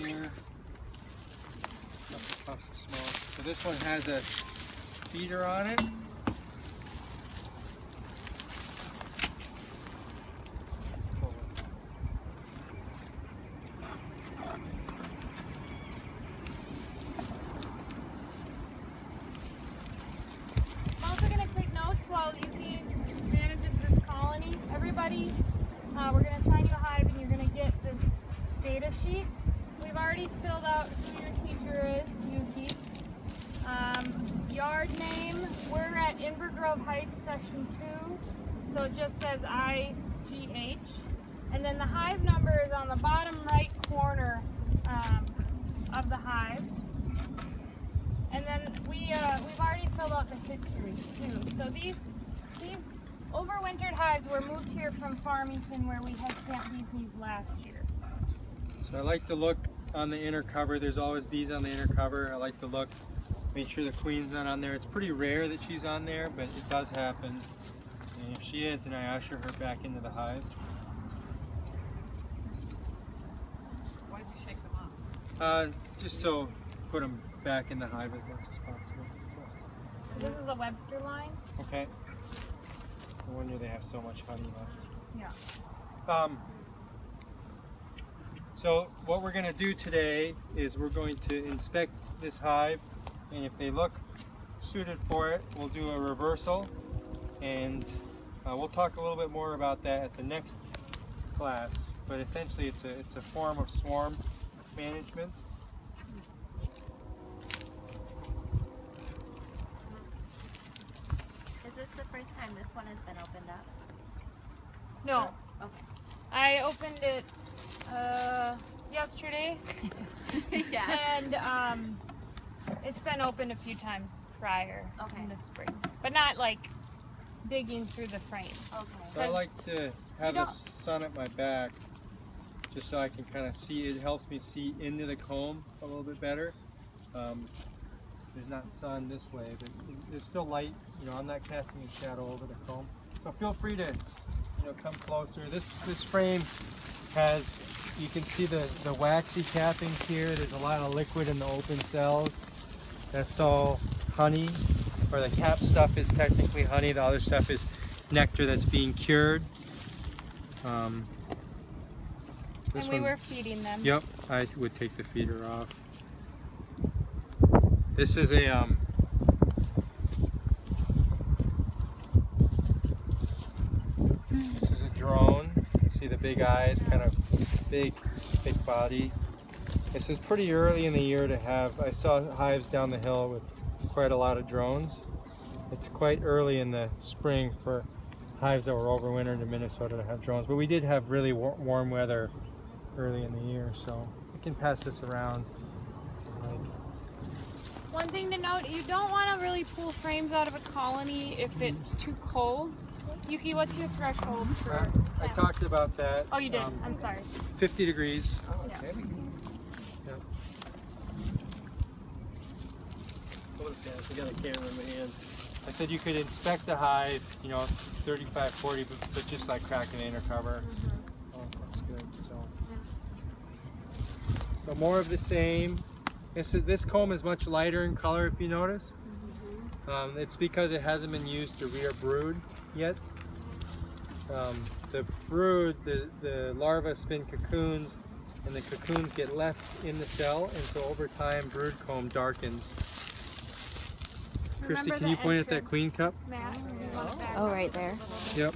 here. Couple puffs of smoke. So this one has a feeder on it. I'm also going to take notes while Yuki manages this colony. Everybody, we're going to assign you a hive and you're going to get this data sheet. We've already filled out who your teacher is, Yuki. Yard name, we're at Inver Grove Heights Section 2, so it just says IGH. And then the hive number is on the bottom right corner of the hive. And then we've already filled out the history too. So these overwintered hives were moved here from Farmington where we had camp bees last year. So I like the look on the inner cover. There's always bees on the inner cover. I like the look. Make sure the queen's not on there. It's pretty rare that she's on there, but it does happen. And if she is, then I usher her back into the hive. Why did you shake them off? Just so put them back in the hive as much as possible. This is a Webster line. Okay. No wonder they have so much honey left. Yeah. So what we're going to do today is we're going to inspect this hive, and if they look suited for it, we'll do a reversal, and we'll talk a little bit more about that at the next class. But essentially it's a form of swarm management. Is this the first time this one has been opened up? No. Okay. I opened it yesterday. Yeah. And it's been opened a few times prior in the spring. But not like digging through the frame. Okay. So I like to have the sun at my back just so I can kind of see. It helps me see into the comb a little bit better. There's not sun this way, but there's still light. You know, I'm not casting a shadow over the comb. So feel free to, come closer. This frame has, you can see the waxy cappings here. There's a lot of liquid in the open cells. That's all honey, or the cap stuff is technically honey. The other stuff is nectar that's being cured. And we were feeding them. Yep, I would take the feeder off. This is a drone. You see the big eyes, kind of big body. This is pretty early in the year to have. I saw hives down the hill with quite a lot of drones. It's quite early in the spring for hives that were overwintered in Minnesota to have drones, but we did have really warm weather early in the year, so I can pass this around. One thing to note, you don't want to really pull frames out of a colony if it's too cold. Yuki, what's your threshold for I talked about that. Oh, you did. I'm sorry. 50 degrees. Oh, it's heavy. Yep. I got a camera in my hand. I said you could inspect the hive, 35, 40, but just like cracking the inner cover. Oh, that's good. So more of the same. This comb is much lighter in color, if you notice. It's because it hasn't been used to rear brood yet. The brood, the larvae spin cocoons, and the cocoons get left in the cell, and so over time brood comb darkens. Christy, can you point at that queen cup? Oh, right there. Yep,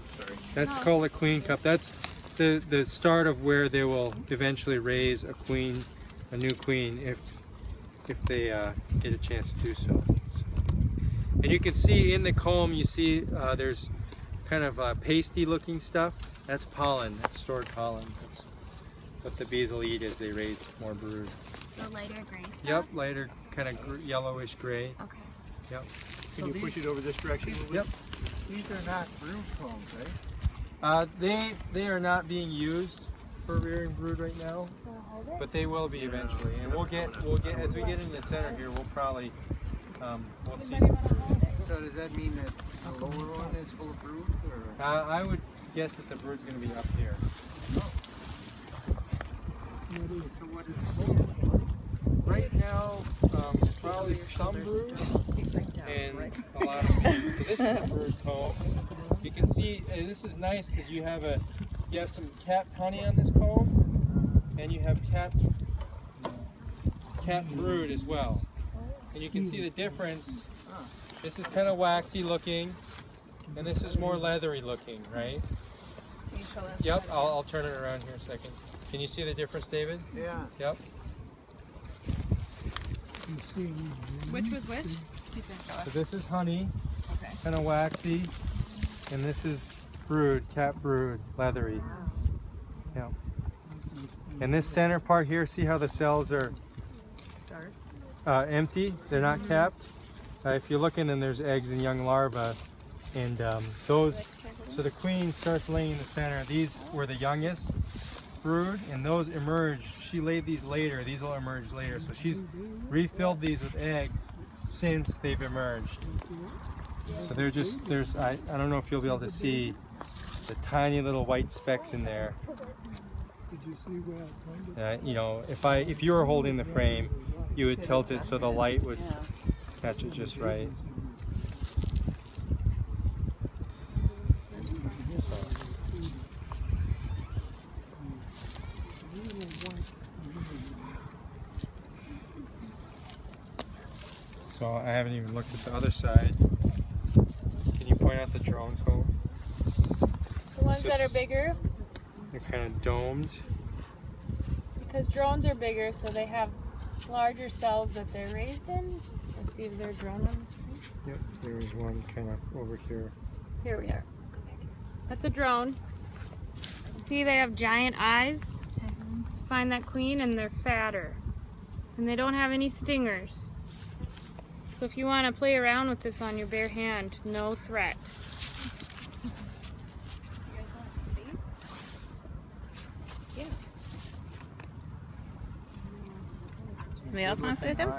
that's called a queen cup. That's the start of where they will eventually raise a new queen, if they get a chance to do so. And you can see in the comb, you see there's kind of pasty looking stuff. That's pollen, that's stored pollen. That's what the bees will eat as they raise more brood. The lighter gray stuff? Yep, lighter, kind of yellowish gray. Okay. Yep. Can you push it over this direction a little bit? Yep. These are not brood combs, right? They are not being used for rearing brood right now, but they will be eventually. And we'll get as we get in the center here, we'll probably we'll see some brood. So does that mean that the lower one is full of brood? Or? I would guess that the brood's going to be up here. So what is right now, probably some brood and a lot of bees. So this is a brood comb. You can see, and this is nice because you have some capped honey on this comb, and you have capped brood as well. And you can see the difference. This is kind of waxy looking, and this is more leathery looking, right? Can you show us? Yep, I'll turn it around here a second. Can you see the difference, David? Yeah. Yep. Which was which? You can show So us. this is honey, Okay. kind of waxy, and this is brood, cap brood, leathery. Yeah. And this center part here, see how the cells are Dark. empty? They're not capped. If you look in them, there's eggs and young larvae, and those. So the queen starts laying in the center. These were the youngest brood, and those emerged. She laid these later. These will emerge later. So she's refilled these with eggs since they've emerged. So they're just I don't know if you'll be able to see the tiny little white specks in there. You know, if you were holding the frame, you would tilt it so the light would catch it just right. So I haven't even looked at the other side. Can you point out the drone comb? The ones that are bigger, They're kind of domed. because drones are bigger, so they have larger cells that they're raised in. Let's see if there's a drone on the screen. Yep, there's one kind of over here. Here we are. That's a drone. See, they have giant eyes. Find that queen, and they're fatter. And they don't have any stingers. So if you want to play around with this on your bare hand, no threat. Somebody else want to play with them?